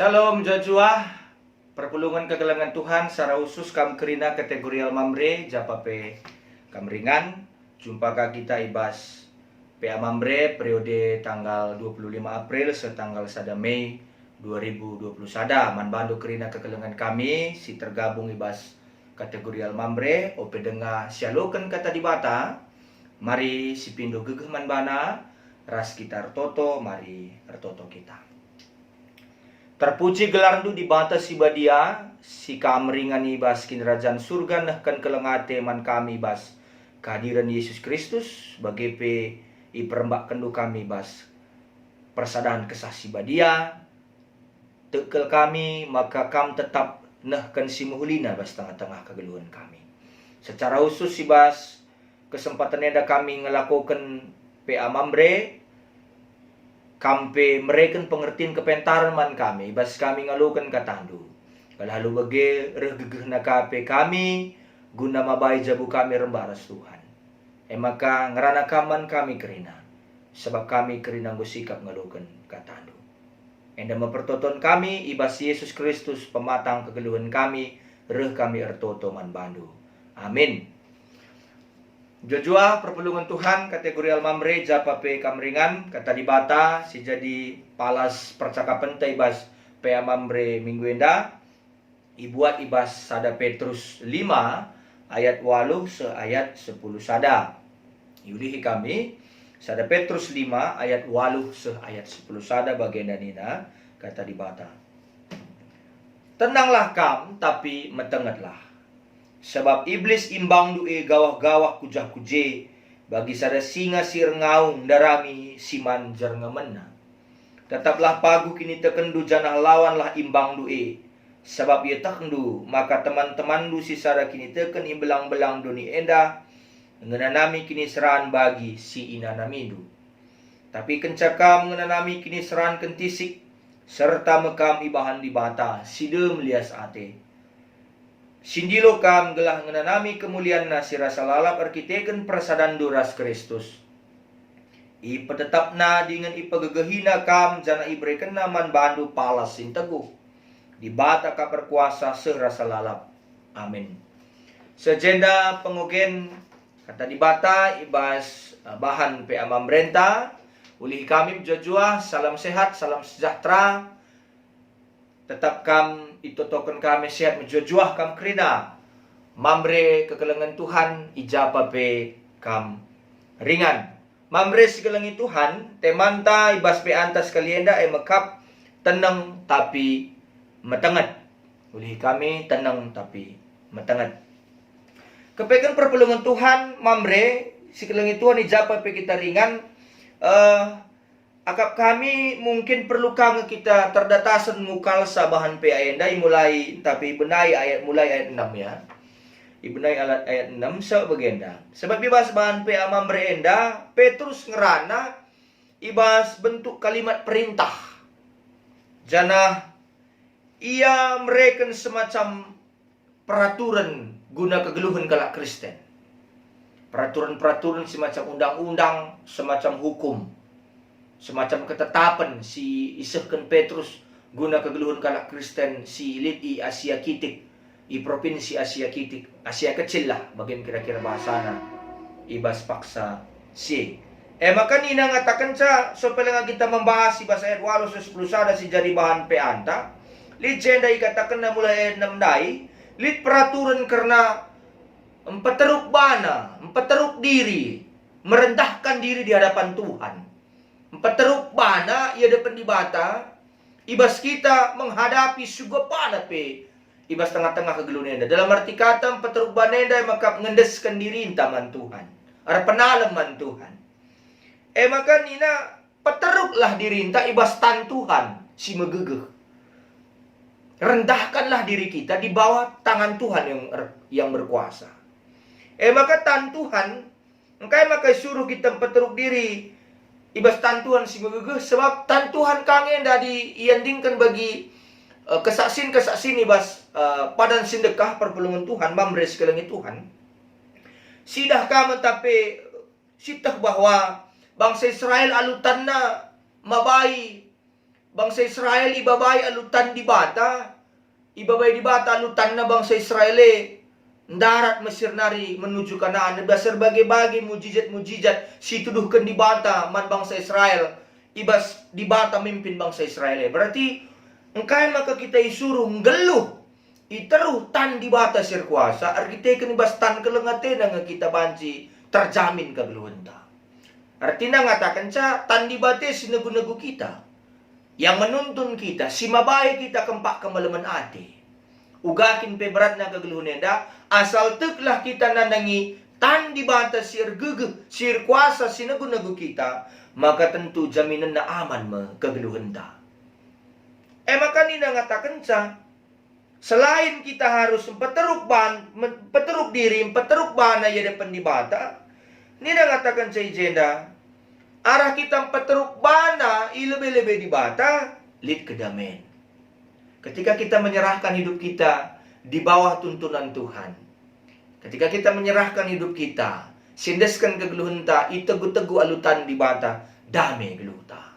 Shalom Joshua, perpulungan kegelangan Tuhan secara khusus kam kerina kategorial mamre japape kamringan jumpa kita ibas PA Mamre periode tanggal 25 April setanggal 1 Mei 2020 sada manbandu kerina kegelangan kami si tergabung ibas kategorial mamre ope denga sialokan kata dibata mari si pindo gegeh manbana ras kita ertoto mari ertoto kita. Terpuji gelarndu di batas si badia, si kamringan ibas kinerajan surga nahkan kelengate man kami bas kehadiran Yesus Kristus bagi pe i perembak kendu kami bas persadaan kesah si badia tekel kami maka kam tetap nahkan si muhulina bas tengah-tengah kegeluhan kami. Secara khusus si bas kesempatan eda kami ngelakukan PA Mamre kampe mereken pengertian kepentaran man kami bas kami ngalukan katandu kalau bagi regegeh na kape kami guna mabai jabu kami rembaras Tuhan maka ngerana kaman kami kerina sebab kami kerina ngusikap ngalukan katandu enda mempertonton kami ibas Yesus Kristus pematang kegeluhan kami reh kami ertoto man bandu amin. Joshua perpulungan Tuhan kategorial mamre japape kamringan kata dibata si jadi palas percakapan ibas PA Mamre minggu enda ibuat ibas sada Petrus 5 ayat 8 se ayat 10 sada yulihi kami sada Petrus 5 ayat 8 se ayat 10 sada bagian nina kata dibata tenanglah kam tapi metengetlah sebab iblis imbang due gawah-gawah kujah kuje bagi sada singa sir ngaung darami siman jerngemena. Tetaplah pagu kini tekendu janah lawanlah imbang due. Sebab ia tekendu maka teman-teman du si sada kini teken imbelang-belang doni enda ngenanami kini seran bagi si inanamidu. Tapi kencakam ngenanami kini seran kentisik serta mekam ibahan di bata side melias ate. Sindilo kam gelah ngenanami kemuliaan nasi rasa lalap arkiteken persadan duras Kristus. I petetapna dengan ipegegehina kam jana ibreken naman bandu palas sin teguh. Di bata ka perkuasa serasa lalap. Amin. Sejenda pengogen kata di bata ibas bahan PA Mamrenta. Ulih kami Joshua, salam sehat, salam sejahtera. Tetap kam itotokan kami sehat menjojuah kam kerina mamre kekelengan Tuhan ijapa pe kam ringan mamre sekelengi Tuhan temanta ibas pe antas kalienda mekap tenang tapi metenget ulih kami tenang tapi metenget kepekan perpulungan Tuhan mamre sekelengi Tuhan ijapa pe kita ringan akap kami mungkin perlu kami kita terdatasan mukal sabahan PA enda mulai tapi benai ayat mulai ayat 6 ya. Ibenai ayat 6 sebagenda. Sebab ibas bahan PA Mamre enda Petrus ngerana ibas bentuk kalimat perintah. Jana ia mereken semacam peraturan guna kegeluhan kalak Kristen. Peraturan-peraturan semacam undang-undang, semacam hukum. Semacam ketetapan si isehkan Petrus guna kegeluhan kalak Kristen si elit i Asia Kitik i provinsi Asia Kitik Asia kecil lah bagian kira-kira bahasana ibas paksa si maka nina ngatakan sa so pala kita membahas si bahasa ayat 8 10 sada si jadi bahan peanta legenda ikatakan na mulai ayat 6 dai lit peraturan karena empeteruk bana empeteruk diri merendahkan diri di hadapan Tuhan. Peteruk bana ia depan di bata ibas kita menghadapi suga pana pe ibas tengah-tengah kegelunenda dalam arti kata peteruk banenda maka mengendeskan diri taman Tuhan ada penalaman Tuhan maka nina peteruklah diri inta ibas tan Tuhan si megegeh rendahkanlah diri kita di bawah tangan Tuhan yang berkuasa maka tan Tuhan maka suruh kita peteruk diri ibas tantuhan si megegeh sebab tantuhan kangen dari iandingkan bagi kesaksian ibas padan sindekah perpulungan Tuhan mamre sekelengi Tuhan sidah kamu tapi sitah bahwa bangsa Israel alutanna mabai bangsa Israel ibabay alutan di bata. Ibabay di bata alutan na bangsa Israel darat Mesir nari menuju Kanaan. Basar bagai-bagai mujizat-mujizat situduhkan di bata man bangsa Israel. Ibas di bata mimpin bangsa Israel. Berarti engkay maka kita isuruh nggeluh iteruh tan di bata sir kuasa. Arkitekan ibas tan kelengate na nga kita banci terjamin kegeluhenta. Artinya ngatakan ca tan di bate sinagu-nagu kita. Yang menuntun kita, si mabay kita kempak kemalaman ate. Ugakin pe berat na kegeluhenda, asal teklah kita nanangi tan di batas sir gegeh, sir kuasa sinagu-nagu kita, maka tentu jaminan na aman me kegeluhenda. Maka nina ngatakan ca, selain kita harus peteruk diri, peteruk bana ya depan di bata, nina ngatakan ca ijenda, arah kita peteruk bana ilebe-lebe di bata, lid kedamen. Ketika kita menyerahkan hidup kita di bawah tuntunan Tuhan. Ketika kita menyerahkan hidup kita, sindeskan kegeluhenta, itegu-tegu alutan di bata, damai geluta.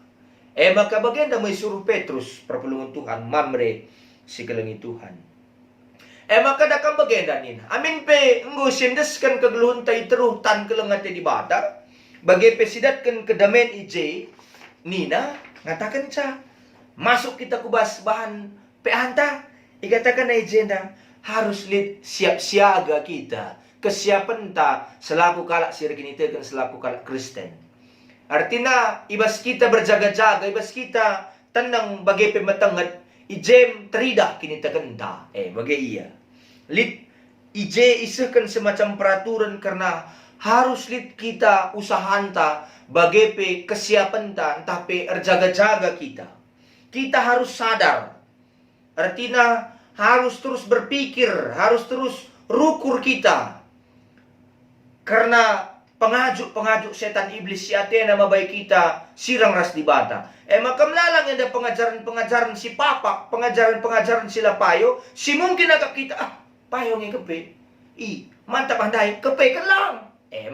Maka bagian damai suruh Petrus, perpelungan Tuhan, mamre si kelengi Tuhan. Maka dakam bagian nina. Amin pe, nggo sindeskan kegeluhenta iteruh tan kelengate di bata, bagi pesidatkan kedamen ije, nina, ngatakan ca, masuk kita kubas bahan peanta, ikatakan na ijenda, harus siap siaga kita, kesiapan ta, selaku kalak sirkinitekan selaku kalak Kristen. Artinya, ibas kita berjaga-jaga, ibas kita tenang bagi pematangat, ijem teridah kinitakan ta, bagi iya. Lid, ije isahkan semacam peraturan karena harus kita usahanta bagi kesiapan ta tapi erjaga-jaga kita. Kita harus sadar. Artinya harus terus berpikir, harus terus rukur kita. Karena pengajuk setan iblis si Athena mabai kita sirang ras di bata. Maka melalang ada pengajaran si Papa, pengajaran si Lapayo, si mungkin agak kita payo ng kepe. Mantap andai, kepe kan lang.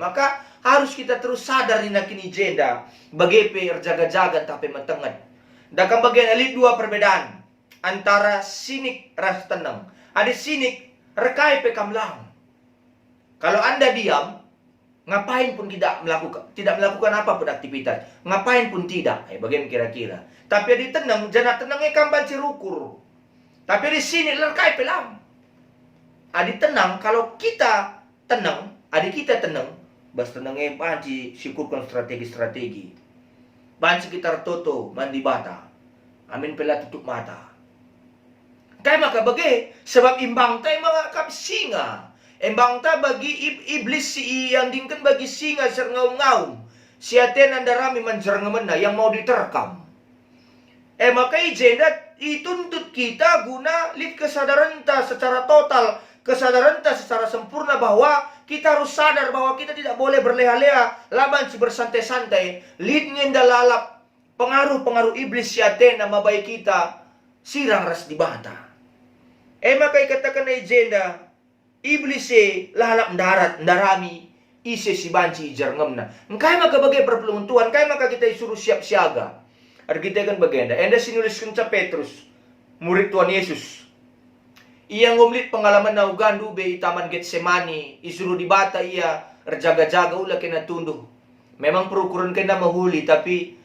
Maka harus kita terus sadar ni kini jenda bagi jaga-jaga tapi matengat. Dakang bagian elit dua perbedaan antara sinik ras tenang. Ada sinik rekai pe kamlang. Kalau Anda diam, ngapain pun tidak melakukan apa pun aktivitas, ngapain pun tidak. Bagian kira-kira. Tapi di tenang, jana tenangnya kamban cirukur. Tapi di sini rekai pe lam. Adi tenang, kalau kita tenang, adik kita tenang, bas tenangnya banci syukurkan strategi-strategi. Banci kita toto mandi bata. Amin pela tutup mata. Kaya maka bagi sebab imbang tayo mga kapsinga. Imbang ta bagi iblis si yang dingkan bagi singa ser ngaum-ngaum. Si Athena darami manjarngaman na yang mau diterkam. Maka ijenda ituntut kita guna lid kesadaran ta secara total, kesadaran ta secara sempurna bahwa kita harus sadar bahwa kita tidak boleh berleha-leha, laban si bersantai-santai, lid ngenda lalap pengaruh-pengaruh iblis si Athena mabai kita sirang ras di bata. Maka ikatakan na ijenda, iblis lalap darat, darami, isi si banci ijarngam na. Kaya maka bagay perpelungan Tuhan, kaya maka kita isuruh siap siaga. At kita kan bagenda. Enda sinuliskan sa Petrus, murid Tuhan Yesus. Ia ngumlit pengalaman na ugandu be taman Getsemani, isuruh di bata ia erjaga-jaga ula kena tunduh. Memang perukuran kena mahuli, tapi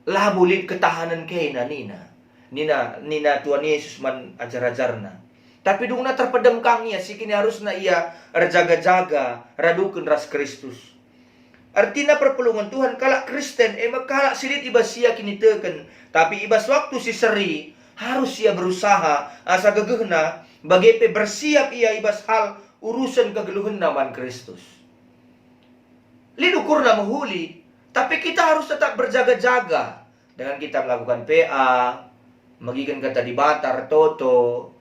labulit ketahanan kena nina Tuhan Yesus man ajar-ajarna. Tapi dung na terpedam kangnya, sikini harus na ia erjaga-jaga, radukan ras Kristus. Artinya perpelungan Tuhan kalak Kristen, kalak silit ibas siya kiniteken. Tapi ibas waktu si seri, harus ia berusaha, asa gegehna, bagi bersiap ia ibas hal urusan kegeluhan naman Kristus. Lidukur na mahuli, tapi kita harus tetap berjaga-jaga. Dengan kita melakukan PA, magigan kata di batar, toto,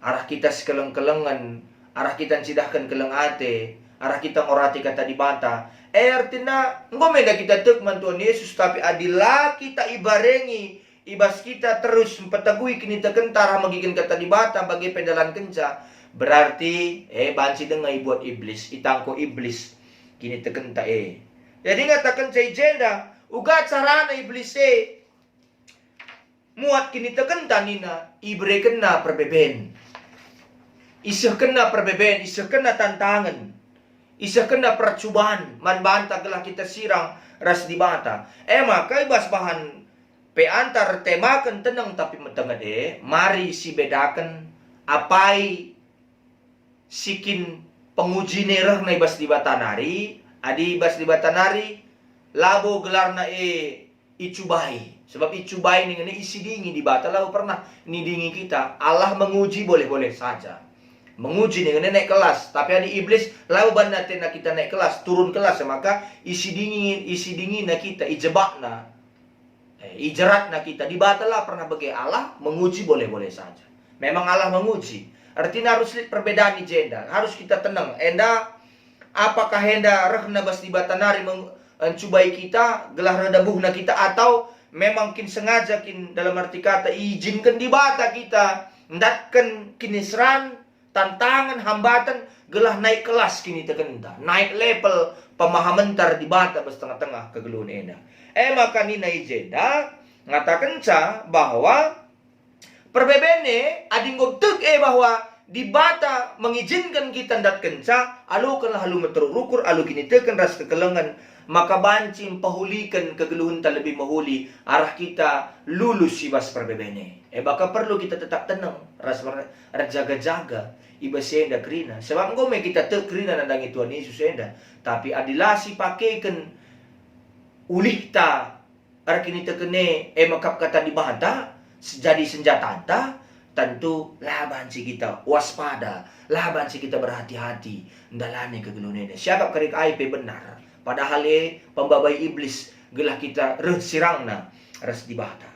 arah kita sekeleng-kelengan, arah kita sidahkan keleng ate, arah kita ngorati kata di bata. Artinya, ngomenda kita tekman Tuhan Yesus, tapi adilah kita ibarengi, ibas kita terus mempetagui kinita kentara magigan kata di bata bagi pendalan kenca. Berarti, bansi dengan ibuat iblis, itangko iblis, kinita kenta Jadi ngatakan sa agenda, ugat sarana iblis muat kini tekenta nina ibre kena perbeben. Isah kena perbeben, isah kena tantangan. Isah kena percubaan, man banta gelah kita sirang ras di bata. Maka ibas bahan pe antar temakan tenang tapi metengade, mari si bedakan apai sikin penguji nerah na ibas di batanari, adi ibas di batanari, labo gelar na icubai. Sebab icubai ini isi dingin di bata, lalu pernah ini dingin kita, Allah menguji boleh-boleh saja. Menguji dengan naik kelas, tapi ada iblis lalu banda tena kita naik kelas, turun kelas, maka isi dingin na kita ijebak na ijerat na kita di batalah pernah bagi Allah menguji boleh-boleh saja. Memang Allah menguji, artinya harus lihat perbedaan di jenda, harus kita tenang. Enda apakah henda rehna bas di batanari mencubai kita, gelah reda buhna kita, atau memang kin sengaja kin dalam arti kata izinkan di bata kita, ndatkan kinisran tantangan, hambatan, gelah naik kelas kini terkenda. Naik level pemahaman tar di bata bersetengah-tengah kegeluhan ena. Maka nina ijenda ngatakan bahwa perbebene adinggo tek bahwa di bata mengizinkan kita ndat kenca, alu kanlah halu meterukur, alu kini teken ras kekelengan, maka bancing pahulikan kegeluhan terlebih mahuli, arah kita lulus ibas perbebene. Baka perlu kita tetap tenang, ras jaga-jaga, ibas enda kerina. Sebab ngome kita tek kerina nandangi Tuhan Yesus enda, tapi adilasi pakaikan ulih ta, arkini tekene makap kata di bata, jadi senjata ta, tentu laban si kita waspada, laban si kita berhati-hati, ndalane kegeluhan. Siapa kerik IP benar, padahal pembabai iblis gelah kita sirangna ras di bata.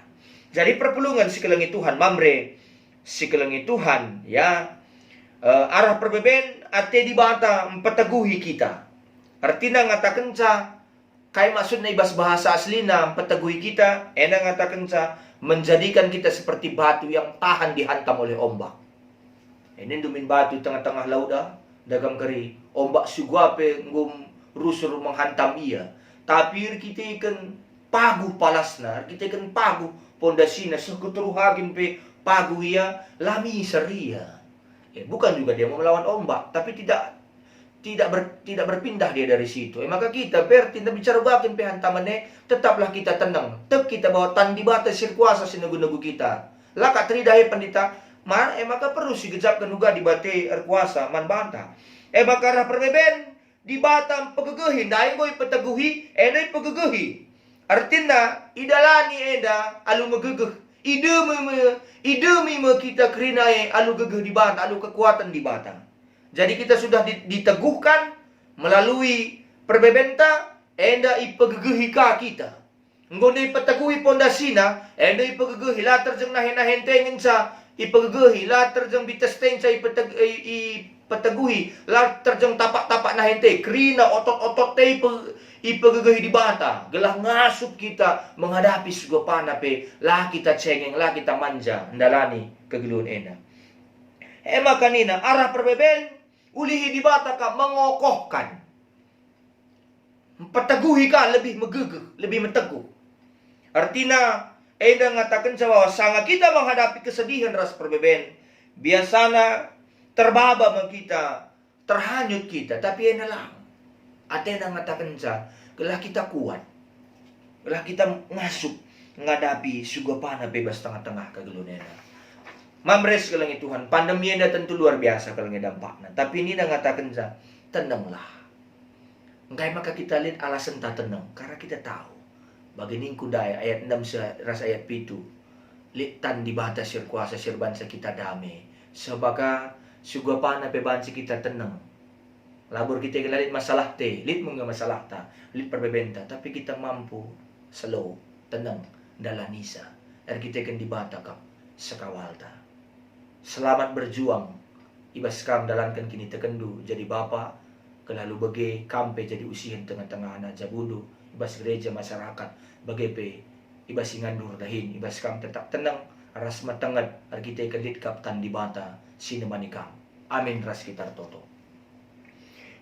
Jadi perpulungan si kelengi Tuhan mamre, si kelengi Tuhan ya, arah perbeben ate di bata mempeteguhi kita. Artinya ngatakan kai maksudnya ibas bahasa aslina mempeteguhi kita, ngatakan menjadikan kita seperti batu yang tahan dihantam oleh ombak. Ini dumin batu tengah-tengah laut dagam keri, ombak suguape ngum rusur menghantam ia. Tapi kita ikan pagu palasna, kita ikan pagu pondasina sekuteruhagin pe pagu ia lami seria. Bukan juga dia mau melawan ombak, tapi tidak berpindah dia dari situ. Maka kita tidak bicara bakin pe hantamane, tetaplah kita tenang. Tetap kita bawa tandi bata sirkuasa sinagu-nagu kita. Laka tridahi pandita, maka perlu si gejapkan juga di bate erkuasa man banta. Maka rah perbeben di batam pegegehi, dahil ko'y peteguhi, ena'y pegegehi. Artinya, idalani eda, alu megegeh. Idemi kita kerinai, alu gegeh di bata, alu kekuatan di bata. Jadi kita sudah diteguhkan melalui perbebenta, enda ipegegehi ka kita. Nggone ipeteguhi pondasina, enda ipegegehi, latar jeng nahen-nahen sa, ipegegehi, latar jeng bitesteng sa peteguhi, latar jeng tapak-tapak nahente, kerina otot-otot te ipegegehi di bata, gelah ngasup kita menghadapi sugopana pe, lah kita cengeng, lah kita manja, ndalani kegeluhan ena. Maka nina, arah perbeben, ulihi di bata ka mengokohkan, peteguhi ka lebih megegeh, lebih meteguh. Artinya, enda ngatakan bahwa sanga kita menghadapi kesedihan ras perbeben, biasana terbaba kita, terhanyut kita, tapi ena lang. Atena ngatakan gelah kita kuat, gelah kita ngasup ngadapi sugapana bebas tengah-tengah kegeluhan. Mamres kelengi Tuhan, pandemi ena tentu luar biasa kelengi dampaknya. Tapi ini ngatakan tenanglah. Enggak maka kita lihat alasan tak tenang, karena kita tahu. Bagi ningku daya ayat 6 ras ayat 7. Litan di batas sir kuasa sir bansa kita damai. Sebaga sugapana pe bansa kita tenang. Labur kita lalit masalah te, lit mga masalah ta, lit perbebenta, tapi kita mampu slow, tenang, dalanisa. Dan kita kan dibata kap sekawal ta. Selamat berjuang. Ibas kam dalankan kini tekendu jadi bapa, kelalu bagi kampe jadi usihan tengah-tengah anak jabudu, ibas gereja masyarakat, bagi pe ibas ingandur dahin, ibas kam tetap tenang, ras matangat, ar kita kan lit kap tan dibata, sinemanikam. Amin ras kita toto.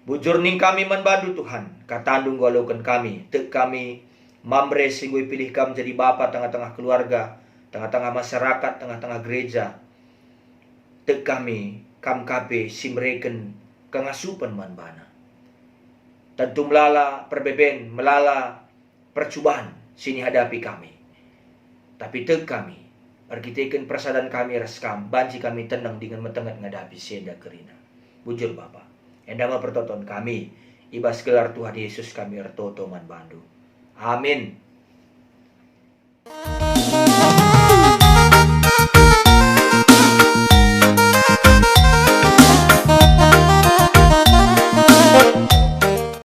Bujur ning kami manbadu Tuhan, katandung galukan kami, tek kami mamres singgoy pilih kam jadi bapa tengah-tengah keluarga, tengah-tengah masyarakat, tengah-tengah gereja. Tek kami, kam kape simreken kengasupan man bana. Tentu melala perbeben, melala percubaan sini hadapi kami. Tapi tek kami, pergiteken persadan kami raskam, banci kami tenang dengan metengat ngadapi seda kerina. Bujur Bapa, endama pertoton kami, ibas gelar Tuhan Yesus kami ertoto man bandu. Amin.